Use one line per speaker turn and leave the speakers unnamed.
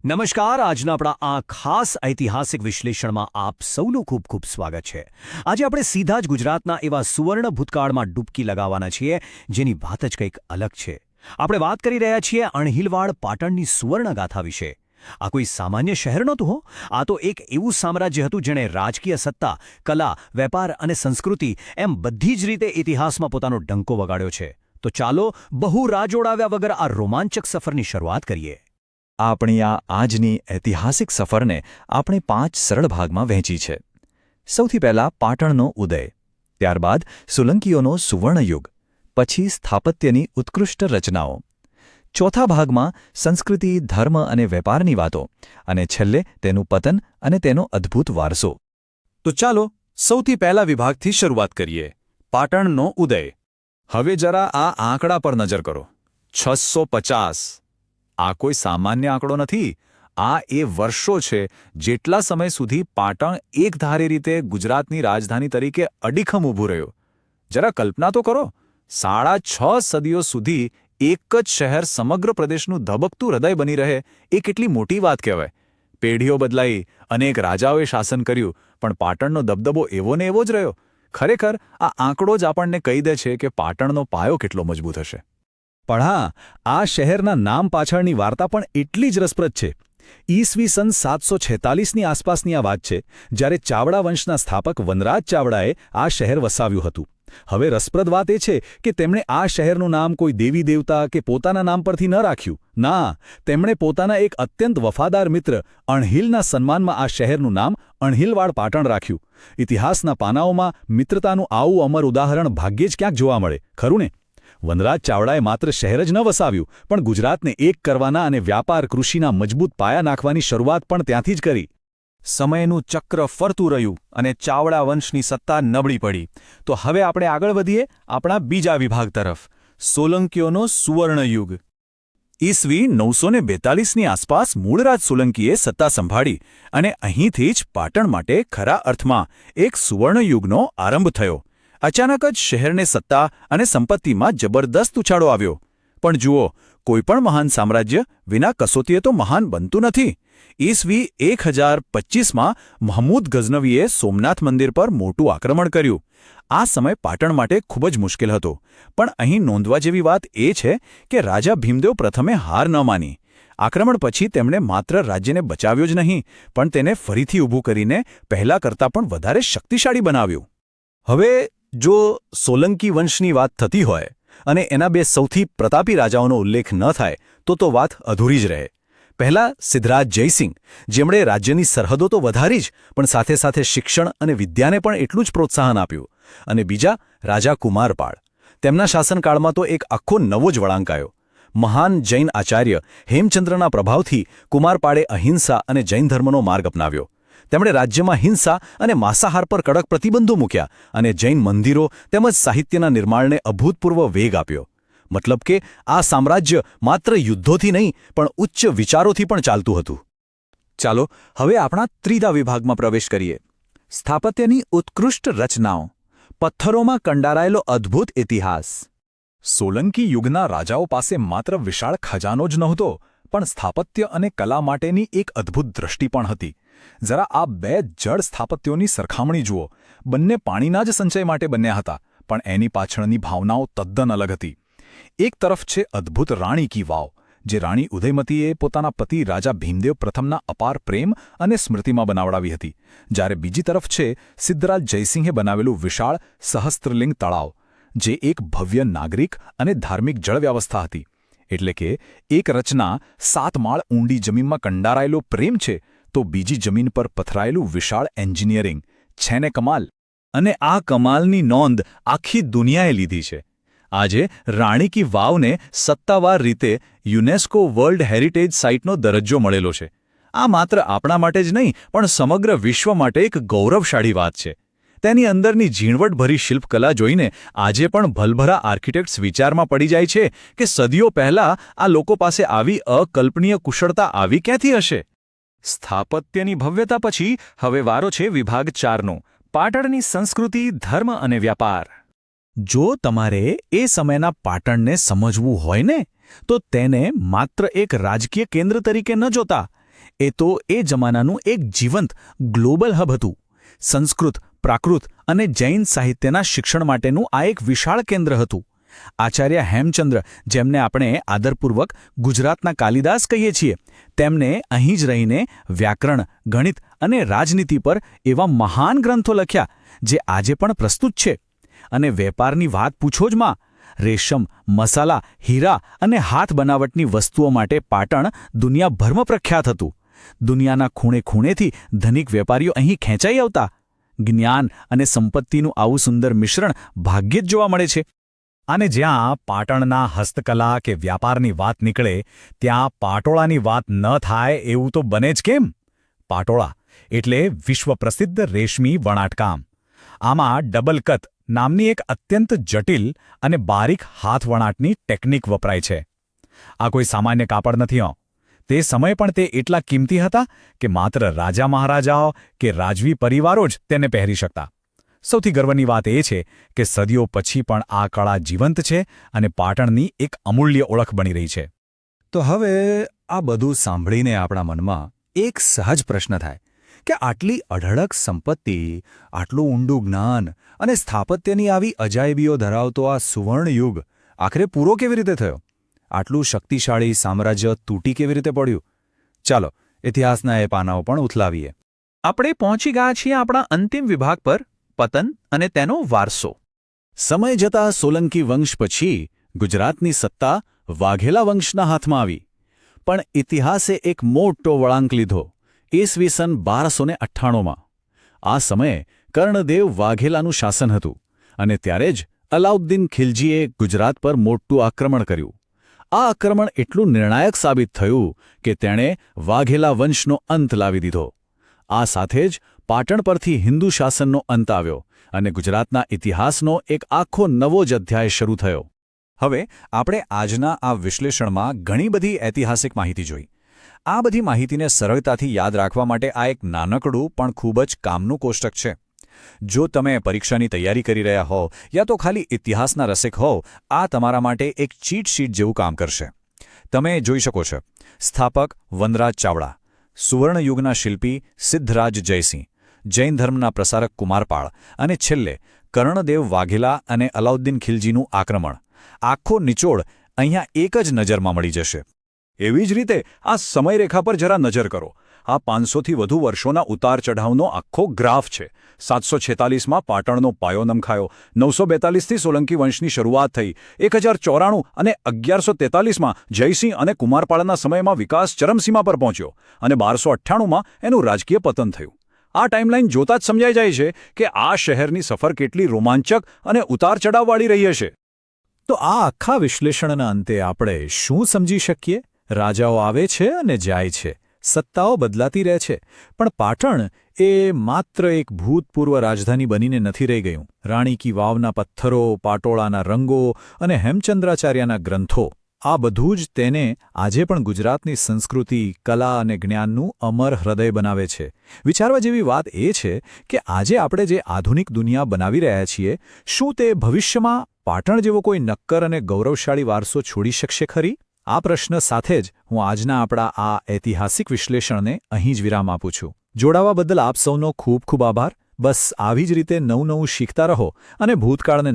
નમસ્કાર, આજના આપણા આ ખાસ ઐતિહાસિક વિશ્લેષણમાં આપ સૌનું ખૂબ ખૂબ સ્વાગત છે. આજે આપણે સીધા જ ગુજરાતના એવા સુવર્ણ ભૂતકાળમાં ડૂબકી લગાવવાના છીએ જેની વાત જ કંઈક અલગ છે. આપણે વાત કરી રહ્યા છીએ અણહિલવાડ પાટણની સુવર્ણગાથા વિશે. આ કોઈ સામાન્ય શહેર નહોતું હો. આ તો એક એવું સામ્રાજ્ય હતું જેણે રાજકીય સત્તા, કલા, વેપાર અને સંસ્કૃતિ એમ બધી જ રીતે ઇતિહાસમાં પોતાનો ડંકો વગાડ્યો છે. તો ચાલો બહુ રાહ જોડાવ્યા વગર આ રોમાંચક સફરની શરૂઆત કરીએ.
આપણી આજની ઐતિહાસિક સફરને આપણે 5 સરળ ભાગમાં વહેંચી છે. સૌથી પહેલા પાટણનો ઉદય, ત્યારબાદ સોલંકીઓનો સુવર્ણયુગ, પછી સ્થાપત્યની ઉત્કૃષ્ટ રચનાઓ, ચોથા ભાગમાં સંસ્કૃતિ, ધર્મ અને વેપારની વાતો, અને છેલ્લે તેનું પતન અને તેનો અદ્ભુત વારસો.
તો ચાલો સૌથી પહેલા વિભાગથી શરૂઆત કરીએ. પાટણનો ઉદય. હવે જરા આ આંકડા પર નજર કરો. 650. આ કોઈ સામાન્ય આંકડો નથી. આ એ વર્ષો છે જેટલા સમય સુધી પાટણ એકધારી રીતે ગુજરાતની રાજધાની તરીકે અડીખમ ઊભું રહ્યું. જરા કલ્પના તો કરો, 6.5 સદીઓ સુધી એક જ શહેર સમગ્ર પ્રદેશનું ધબકતું હૃદય બની રહે એ કેટલી મોટી વાત કહેવાય. પેઢીઓ બદલાઈ, અનેક રાજાઓએ શાસન કર્યું, પણ પાટણનો દબદબો એવો ને એવો જ રહ્યો. ખરેખર આ આંકડો જ આપણને કહી દે છે કે પાટણનો પાયો કેટલો મજબૂત હશે.
પણ હા, આ શહેરના નામ પાછળની વાર્તા પણ એટલી જ રસપ્રદ છે. ઈસવી સન 746ની આસપાસની આ વાત છે, જ્યારે ચાવડા વંશના સ્થાપક વનરાજ ચાવડાએ આ શહેર વસાવ્યું હતું. હવે રસપ્રદ વાત એ છે કે તેમણે આ શહેરનું નામ કોઈ દેવી દેવતા કે પોતાના નામ પરથી ન રાખ્યું. ના, તેમણે પોતાના એક અત્યંત વફાદાર મિત્ર અણહિલના સન્માનમાં આ શહેરનું નામ અણહિલવાડ પાટણ રાખ્યું. ઇતિહાસના પાનાઓમાં મિત્રતાનું આવું અમર ઉદાહરણ ભાગ્યે જ ક્યાંક જોવા મળે, ખરું ને? વનરાજ ચાવડાએ માત્ર શહેર જ ન વસાવ્યું, પણ ગુજરાતને એક કરવાના અને વ્યાપાર, કૃષિના મજબૂત પાયા નાખવાની શરૂઆત પણ ત્યાંથી જ કરી.
સમયનું ચક્ર ફરતું રહ્યું અને ચાવડા વંશની સત્તા નબળી પડી. તો હવે આપણે આગળ વધીએ આપણા બીજા વિભાગ તરફ, સોલંકીઓનો સુવર્ણયુગ. ઈસવી 942ની આસપાસ મૂળરાજ સોલંકીએ સત્તા સંભાળી અને અહીંથી જ પાટણ માટે ખરા અર્થમાં એક સુવર્ણયુગનો આરંભ થયો. અચાનક જ શહેરને સત્તા અને સંપત્તિમાં જબરદસ્ત ઉછાળો આવ્યો. પણ જુઓ, કોઈપણ મહાન સામ્રાજ્ય વિના કસોટીએ તો મહાન બનતું નથી. ઈસવી 1025માં મહમૂદ ગઝનવીએ સોમનાથ મંદિર પર મોટું આક્રમણ કર્યું. આ સમય પાટણ માટે ખૂબ જ મુશ્કેલ હતો. પણ અહીં નોંધવા જેવી વાત એ છે કે રાજા ભીમદેવ પ્રથમે હાર ન માની. આક્રમણ પછી તેમણે માત્ર રાજ્યને બચાવ્યો જ નહીં, પણ તેને ફરીથી ઊભું કરીને પહેલા કરતાં પણ વધારે શક્તિશાળી બનાવ્યું.
હવે જો સોલંકી વંશની વાત થતી હોય અને એના બે સૌથી પ્રતાપી રાજાઓનો ઉલ્લેખ ન થાય તો વાત અધૂરી જ રહે. પહેલા સિદ્ધરાજ જયસિંહ, જેમણે રાજ્યની સરહદો તો વધારી જ, પણ સાથે સાથે શિક્ષણ અને વિદ્યાને પણ એટલું જ પ્રોત્સાહન આપ્યું. અને બીજા રાજા કુમારપાળ. તેમના શાસનકાળમાં તો એક આખો નવો જ વળાંક આવ્યો. મહાન જૈન આચાર્ય હેમચંદ્રના પ્રભાવથી કુમારપાળે અહિંસા અને જૈન ધર્મનો માર્ગ અપનાવ્યો. તેમણે રાજ્યમાં હિંસા અને માંસાહાર પર કડક પ્રતિબંધો મૂક્યા અને જૈન મંદિરો તેમજ સાહિત્યના નિર્માણને અભૂતપૂર્વ વેગ આપ્યો. મતલબ કે આ સામ્રાજ્ય માત્ર યુદ્ધોથી નહીં, પણ ઉચ્ચ વિચારોથી પણ ચાલતું હતું.
ચાલો હવે આપણા ત્રીજા વિભાગમાં પ્રવેશ કરીએ. સ્થાપત્યની ઉત્કૃષ્ટ રચનાઓ, પથ્થરોમાં કંડારાયેલો અદ્ભુત ઇતિહાસ.
સોલંકી યુગના રાજાઓ પાસે માત્ર વિશાળ ખજાનો જ નહોતો, પણ સ્થાપત્ય અને કલા માટેની એક અદ્ભુત દ્રષ્ટિ પણ હતી. જરા આ બે જળ સ્થાપત્યોની સરખામણી જુઓ. બંને પાણીના જ સંચય માટે બન્યા હતા, પણ એની પાછળની ભાવનાઓ તદ્દન અલગ હતી. એક તરફ છે અદ્ભુત રાણી કી વાવ, જે રાણી ઉદયમતીએ પોતાના પતિ રાજા ભીમદેવ પ્રથમના અપાર પ્રેમ અને સ્મૃતિમાં બનાવડાવી હતી, જ્યારે બીજી તરફ છે સિદ્ધરાજ જયસિંહે બનાવેલું વિશાળ સહસ્ત્રલિંગ તળાવ, જે એક ભવ્ય નાગરિક અને ધાર્મિક જળવ્યવસ્થા હતી. એટલે કે એક રચના 7 માળ ઊંડી જમીનમાં કંડારાયેલો પ્રેમ છે, તો બીજી જમીન પર પથરાયેલું વિશાળ એન્જિનિયરિંગ છે ને કમાલ. અને આ કમાલની નોંધ આખી દુનિયાએ લીધી છે. આજે રાણી કી વાવને સત્તાવાર રીતે યુનેસ્કો વર્લ્ડ હેરિટેજ સાઇટનો દરજ્જો મળેલો છે. આ માત્ર આપણા માટે જ નહીં, પણ સમગ્ર વિશ્વ માટે એક ગૌરવશાળી વાત છે. તેની અંદરની ઝીણવટભરી શિલ્પકલા જોઈને આજે પણ ભલભરા આર્કિટેક્ટ્સ વિચારમાં પડી જાય છે કે સદીઓ પહેલાં આ લોકો પાસે આવી અકલ્પનીય કુશળતા આવી ક્યાંથી હશે.
સ્થાપત્યની ભવ્યતા પછી હવે વારો છે વિભાગ 4નો, પાટણની સંસ્કૃતિ, ધર્મ અને વ્યાપાર.
જો તમારે એ સમયના પાટણને સમજવું હોય ને, તો તેને માત્ર એક રાજકીય કેન્દ્ર તરીકે ન જોતા, એ તો એ જમાનાનું એક જીવંત ગ્લોબલ હબ હતું. સંસ્કૃત, પ્રાકૃત અને જૈન સાહિત્યના શિક્ષણ માટેનું આ એક વિશાળ કેન્દ્ર હતું. આચાર્ય હેમચંદ્ર, જેમને આપણે આદરપૂર્વક ગુજરાતના કાલિદાસ કહીએ છીએ, તેમને અહીં જ રહીને વ્યાકરણ, ગણિત અને રાજનીતિ પર એવા મહાન ગ્રંથો લખ્યા જે આજે પણ પ્રસ્તુત છે. અને વેપારની વાત પૂછો જ માં. રેશમ, મસાલા, હીરા અને હાથ બનાવટની વસ્તુઓ માટે પાટણ દુનિયાભરમાં પ્રખ્યાત હતું. દુનિયાના ખૂણે ખૂણેથી ધનિક વેપારીઓ અહીં ખેંચાઈ આવતા. જ્ઞાન અને સંપત્તિનું આવું સુંદર મિશ્રણ ભાગ્યે જ જોવા મળે છે.
અને જ્યાં પાટણના હસ્તકલા કે વ્યાપારની વાત નીકળે ત્યાં પાટોળાની વાત ન થાય એવું તો બને જ કેમ? પાટોળા એટલે વિશ્વપ્રસિદ્ધ રેશમી વણાટકામ. આમાં ડબલ કત નામની એક અત્યંત જટિલ અને બારીક હાથવણાટની ટેકનિક વપરાય છે. આ કોઈ સામાન્ય કાપડ નથી હો. તે સમયે પણ તે એટલા કિંમતી હતા કે માત્ર રાજા મહારાજાઓ કે રાજવી પરિવારો જ તેને પહેરી શકતા. સૌથી ગર્વની વાત એ છે કે સદીઓ પછી પણ આ કળા જીવંત છે અને પાટણની એક અમૂલ્ય ઓળખ બની રહી છે.
તો હવે આ બધું સાંભળીને આપણા મનમાં એક સહજ પ્રશ્ન થાય કે આટલી અઢળક સંપત્તિ, આટલું ઊંડું જ્ઞાન અને સ્થાપત્યની આવી અજાયબીઓ ધરાવતો આ સુવર્ણ યુગ આખરે પૂરો કેવી રીતે થયો? આટલું શક્તિશાળી સામ્રાજ્ય તૂટી કેવી રીતે પડ્યું? ચાલો ઇતિહાસના એ પાનાઓ પણ ઉથલાવીએ.
આપણે પહોંચી ગયા છીએ આપણા અંતિમ વિભાગ પર, પતન અને તેનો વારસો.
સમય જતાં સોલંકી વંશ પછી ગુજરાતની સત્તા વાઘેલા વંશના હાથમાં આવી. પણ ઇતિહાસે એક મોટો વળાંક લીધો ઈસવીસન 1298માં. આ સમયે કર્ણદેવ વાઘેલાનું શાસન હતું અને ત્યારે જ અલાઉદ્દીન ખિલજીએ ગુજરાત પર મોટું આક્રમણ કર્યું. આ આક્રમણ એટલું નિર્ણાયક સાબિત થયું કે તેણે વાઘેલા વંશનો અંત લાવી દીધો. આ સાથે જ પાટણ પરથી હિન્દુ શાસનનો અંત આવ્યો અને ગુજરાતના ઇતિહાસનો એક આખો નવો જ અધ્યાય શરૂ થયો.
હવે આપણે આજના આ વિશ્લેષણમાં ઘણી બધી ઐતિહાસિક માહિતી જોઈ. આ બધી માહિતીને સરળતાથી યાદ રાખવા માટે આ એક નાનકડું પણ ખૂબ જ કામનું કોષ્ટક છે. જો તમે પરીક્ષાની તૈયારી કરી રહ્યા હો યા તો ખાલી ઇતિહાસના રસિક હો, આ તમારા માટે એક ચીટ શીટ જેવું કામ કરશે. તમે જોઈ શકો છો સ્થાપક વનરાજ ચાવડા, સુવર્ણયુગના શિલ્પી સિદ્ધરાજ જયસિંહ, જૈન ધર્મના પ્રસારક કુમારપાળ અને છેલ્લે કર્ણદેવ વાઘેલા અને અલાઉદ્દીન ખિલજીનું આક્રમણ. આખો નિચોડ અહીંયા એક જ નજરમાં મળી જશે. એવી જ રીતે આ સમયરેખા પર જરા નજર કરો. આ 500થી વધુ વર્ષોના ઉતાર ચઢાવનો આખો ગ્રાફ છે. 746માં પાટણનો પાયો નમખાયો, 942થી સોલંકી વંશની શરૂઆત થઈ, 1094 અને 1143માં જયસિંહ અને કુમારપાળના સમયમાં વિકાસ ચરમસીમા પર પહોંચ્યો અને 1298માં એનું રાજકીય પતન થયું. આ ટાઈમલાઈન જોતા જ સમજાઈ જાય છે કે આ શહેરની સફર કેટલી રોમાંચક અને ઉતાર ચઢાવવાળી રહી હશે.
તો આ આખા વિશ્લેષણના અંતે આપણે શું સમજી શકીએ? રાજાઓ આવે છે અને જાય છે, સત્તાઓ બદલાતી રહે છે, પણ પાટણ એ માત્ર એક ભૂતપૂર્વ રાજધાની બનીને નથી રહી ગયું. રાણી કી વાવના પથ્થરો, પાટોળાના રંગો અને હેમચંદ્રાચાર્યના ગ્રંથો, આ બધું જ તેને આજે પણ ગુજરાતની સંસ્કૃતિ, કલા અને જ્ઞાનનું અમર હૃદય બનાવે છે. વિચારવા જેવી વાત એ છે કે આજે આપણે જે આધુનિક દુનિયા બનાવી રહ્યા છીએ, શું તે ભવિષ્યમાં પાટણ જેવો કોઈ નક્કર અને ગૌરવશાળી વારસો છોડી શકશે ખરી? આ પ્રશ્ન સાથે જ હું આજના આપણા આ ઐતિહાસિક વિશ્લેષણને અહીં જ વિરામ આપું છું. જોડાવા બદલ આપ સૌનો ખૂબ ખૂબ આભાર. બસ આવી જ રીતે નવું નવું શીખતા રહો અને ભૂતકાળને